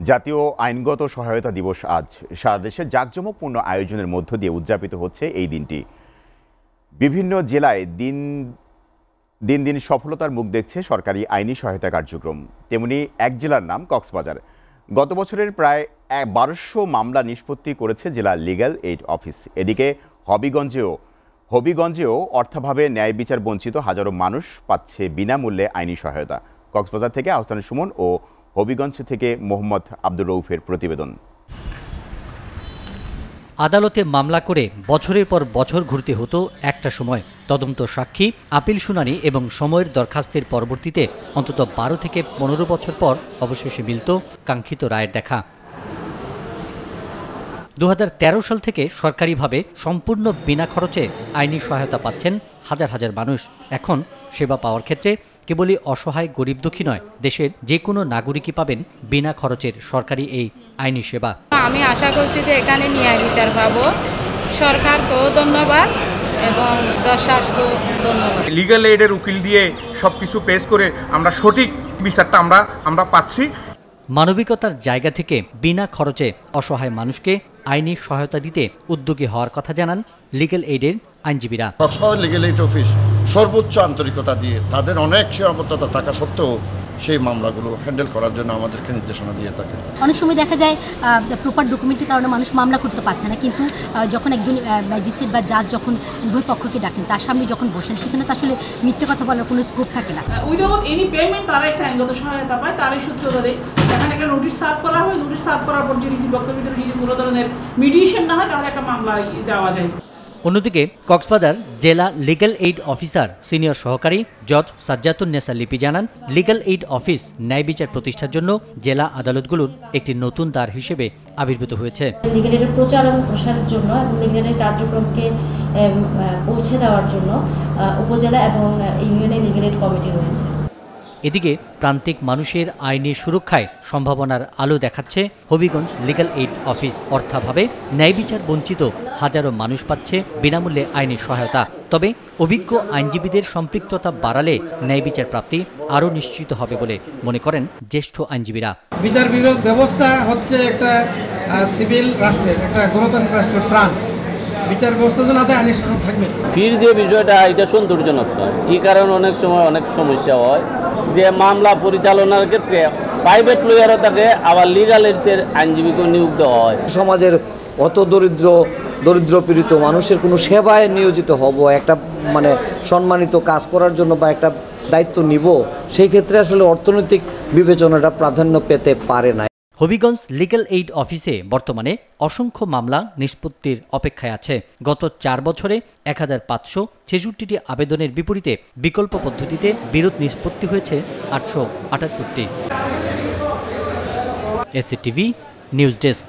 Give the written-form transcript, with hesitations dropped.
জাতীয় আইনগত সহায়তা দিবস আজ সারা দেশে জাঁকজমকপূর্ণ আয়োজনের মধ্য দিয়ে উদযাপিত হচ্ছে এই দিনটি। বিভিন্ন জেলায় দিন দিন সফলতার মুখ দেখছে সরকারি আইনি সহায়তা কার্যক্রম। তেমনি এক জেলার নাম কক্সবাজার। গত বছরের প্রায় 1200 মামলা নিষ্পত্তি করেছে জেলা লিগ্যাল এইড অফিস। এদিকে হবিগঞ্জেও অর্থাভাবে ন্যায় বিচার বঞ্চিত হাজারো মানুষ পাচ্ছে বিনামূল্যে আইনি সহায়তা। কক্সবাজার থেকে আহসান সুমন ও হবিগঞ্জ থেকে মোহাম্মদ আব্দুর রউফের প্রতিবেদন। আদালতে মামলা করে বছরের পর বছর ঘুরতে হতো একটা সময়। তদন্ত, সাক্ষী, আপিল শুনানি এবং সময়ের দরখাস্তের পরবর্তীতে অন্তত 12 থেকে 15 বছর পর অবশেষে মিলত কাঙ্ক্ষিত রায়ের দেখা। 2013 সাল থেকে সরকারিভাবে সম্পূর্ণ বিনা খরচে আইনি সহায়তা পাচ্ছেন হাজার হাজার মানুষ। এখন সেবা পাওয়ার ক্ষেত্রে কেবলই অসহায় গরিব দুঃখী নয়, দেশের যে কোনো নাগরিকই পাবেন বিনা খরচের সরকারি এই আইনি সেবা। আমি আশা করছি যে এখানে ন্যায় বিচার পাবো। সরকারকেও ধন্যবাদ এবং দর্শককেও ধন্যবাদ। লিগ্যাল এইডের উকিল দিয়ে সবকিছু পেশ করে আমরা সঠিক বিচারটা আমরা পাচ্ছি। মানবিকতার জায়গা থেকে বিনা খরচে অসহায় মানুষকে আইনি সহায়তা দিতে উদ্যোগী হওয়ার কথা জানান লিগ্যাল এইডের আইনজীবীরা। কক্সবাজার লিগ্যাল এইড অফিস সর্বোচ্চ আন্তরিকতা দিয়ে তাদের অনেক সীমাবদ্ধতা থাকা সত্ত্বেও সেই মামলাগুলো হ্যান্ডেল করার জন্য আমাদেরকে নির্দেশনা দিয়ে থাকে। অনেক সময় দেখা যায় প্রপার ডকুমেন্টের কারণে মানুষ মামলা করতে পারছে না, কিন্তু যখন একজন ম্যাজিস্ট্রেট বা জাজ যখন উভয় পক্ষকে ডাকেন, তার সামনে যখন বসেন, সেখানে তো আসলে মিথ্যে কথা বলার কোনো স্কোপ থাকে না। উইদাউট এনি পেমেন্ট তারা একটা আইনগত সহায়তা পায়। তারই সূত্র ধরে এখানে একটা নোটিশ সার্ভ করা হয়। নোটিশ সার্ভ করার পর যদি পক্ষের ভিতরে যদি কোনো ধরনের মিডিয়েশন না হয়, তাহলে একটা মামলায় যাওয়া যায়। অন্যদিকে কক্সবাজার জেলা লিগ্যাল এইড অফিসার সিনিয়র সহকারী জজ সাজ্জাতুন্নেসা লিপি জানান, লিগ্যাল এইড অফিস ন্যায় বিচার প্রতিষ্ঠার জন্য জেলা আদালতগুলোর একটি নতুন দ্বার হিসেবে আবির্ভূত হয়েছে। লিগ্যাল এইডের প্রচার এবং প্রসারের জন্য এবং লিগ্যাল এইড কার্যক্রমকে পৌঁছে দেওয়ার জন্য উপজেলা এবং ইউনিয়নের লিগ্যাল এইড কমিটি রয়েছে। এদিকে প্রান্তিক মানুষের আইনি সুরক্ষায় সম্ভাবনার আলো দেখাচ্ছে হবিগঞ্জ লিগ্যাল এইড অফিস। অর্থাভাবে ন্যায় বিচার বঞ্চিত হাজারো মানুষ পাচ্ছে বিনামূল্যে আইনি সহায়তা। তবে অভিজ্ঞ আইনজীবীদের সম্পৃক্ততা বাড়ালে ন্যায় বিচার প্রাপ্তি আরও নিশ্চিত হবে বলে মনে করেন জ্যেষ্ঠ আইনজীবীরা। বিচার বিভাগ ব্যবস্থা হচ্ছে একটা সিভিল রাষ্ট্রের, একটা গণতান্ত্রিক রাষ্ট্রের প্রাণ। বিচার ব্যবস্থার জন্য আইনি শাসন থাকবে। ফির যে বিষয়টা এটা সন্তোষজনক নয়। এই কারণে অনেক সময় অনেক সমস্যা হয় যে মামলা পরিচালনার ক্ষেত্রে প্রাইভেট লয়ারও থাকে, আবার লিগ্যাল এইডসের আইনজীবীকেও নিয়োগ দেওয়া হয়। সমাজের অত দরিদ্র পীড়িত মানুষের কোনো সেবায় নিয়োজিত হব, একটা সম্মানিত কাজ করার জন্য বা একটা দায়িত্ব নিব, সেই ক্ষেত্রে আসলে অর্থনৈতিক বিবেচনাটা প্রাধান্য পেতে পারে না। হবিগঞ্জ লিগ্যাল এইড অফিসে বর্তমানে অসংখ্য মামলা নিষ্পত্তির অপেক্ষায় আছে। গত 4 বছরে 1566টি আবেদনের বিপরীতে বিকল্প পদ্ধতিতে বিরোধ নিষ্পত্তি হয়েছে 878টি। এসিটিভি নিউজ ডেস্ক।